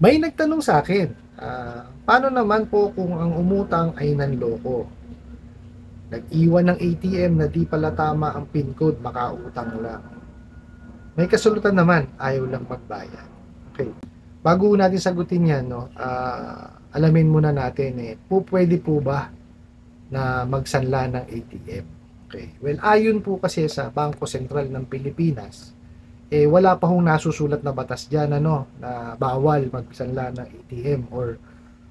May nagtanong sa akin, paano naman po kung ang umutang ay nanloko? Nag-iwan ng ATM na di pala tama ang PIN code, makautang lang. May kasalutan naman, ayaw lang magbayad. Okay. Bago natin sagutin yan, no, alamin muna natin, pwede po ba na magsanla ng ATM? Okay. Well, ayon po kasi sa Bangko Sentral ng Pilipinas, wala pa hong nasusulat na batas dyan, na bawal magsanla ng ATM or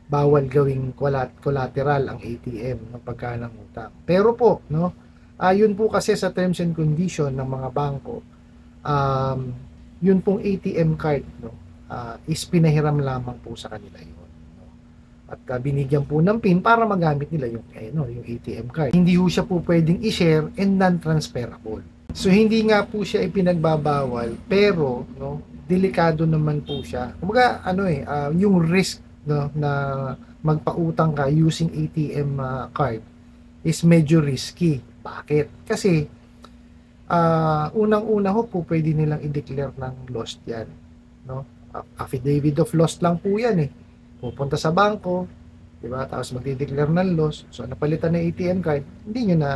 bawal gawing collateral ang ATM ng pagkanang utang. Pero po, ayon po kasi sa terms and condition ng mga bangko, yun pong ATM card, is pinahiram lamang po sa kanila yun. At binigyan po ng PIN para magamit nila yung ATM card. Hindi po siya po pwedeng i-share and non-transferable. So hindi nga po siya ipinagbabawal, pero delikado naman po siya. Kumbaga yung risk na magpautang ka using ATM card is medyo risky. Bakit? Kasi unang-una po pwede nilang i-declare ng lost yan, affidavit of loss lang po yan. Pupunta sa bangko, di ba? Tapos magdi-declare ng loss. So napalitan ng ATM card, hindi nyo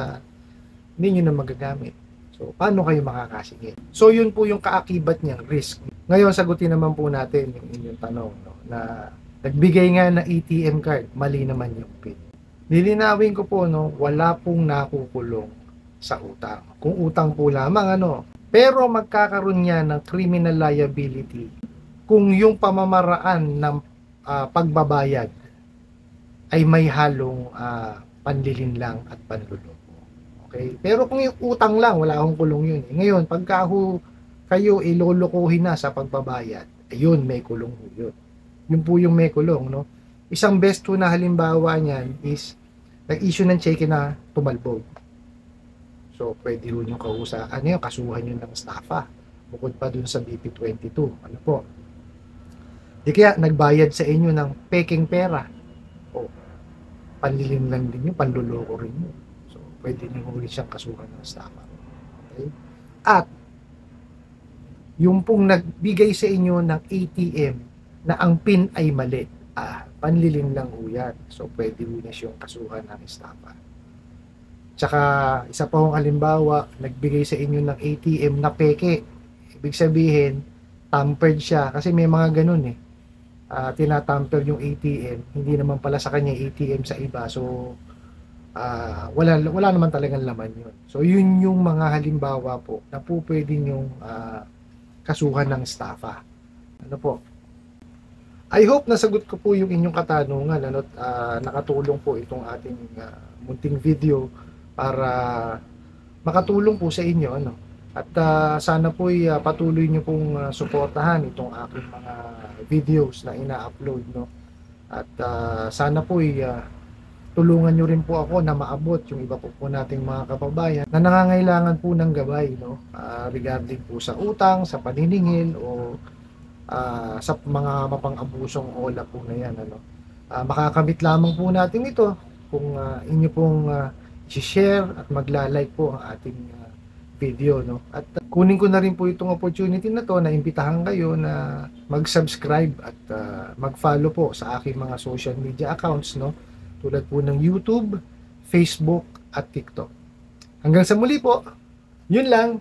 na magagamit. So, paano kayo makakasingil? So, yun po yung kaakibat niyang risk. Ngayon, sagutin naman po natin yung inyong tanong, na nagbigay nga ng ATM card, mali naman yung PIN. Lilinawin ko po, wala pong nakukulong sa utang. Kung utang po lamang, pero magkakaroon niya ng criminal liability kung yung pamamaraan ng pagbabayad ay may halong panlilinlang at panluloko. Okay? Pero kung yung utang lang, wala akong kulong yun. Ngayon, pagka kayo ilolokohin na sa pagbabayad, ayun, may kulong yun. Yun po yung may kulong, Isang best na halimbawa niyan is nag-issue ng cheque na tumalbog. So, pwede ho yung kasuhan yun ng estafa. Bukod pa dun sa BP22. Ano po? Di kaya, nagbayad sa inyo ng peking pera. O, panlilinlang din yun, panluloko rin yun. Pwede nyo rin siyang kasuhan ng estafa. Okay? At, yung pong nagbigay sa inyo ng ATM na ang PIN ay mali, panlilin lang ho yan. So, pwede ho na siyang kasuhan ng estafa. Tsaka, isa pa hong halimbawa, nagbigay sa inyo ng ATM na peke. Ibig sabihin, tampered siya. Kasi may mga ganun tinatamper yung ATM. Hindi naman pala sa kanya ATM sa iba. So, wala naman talagang laman yun. So, yun yung mga halimbawa po na po pwede yung kasuhan ng estafa. Ano po? I hope nasagot ko po yung inyong katanungan. Nakatulong po itong ating munting video para makatulong po sa inyo. At sana po patuloy nyo pong suportahan itong aking mga videos na ina-upload. At sana po tulungan nyo rin po ako na maabot yung iba po nating mga kababayan na nangangailangan po ng gabay, regarding po sa utang, sa paniningil, o sa mga mapang-abusong ola po na yan. Makakamit lamang po natin ito kung inyo pong i-share at magla-like po ang ating video. At kunin ko na rin po itong opportunity na to na imbitahan kayo na mag-subscribe at mag-follow po sa aking mga social media accounts, tulad po ng YouTube, Facebook, at TikTok. Hanggang sa muli po, yun lang.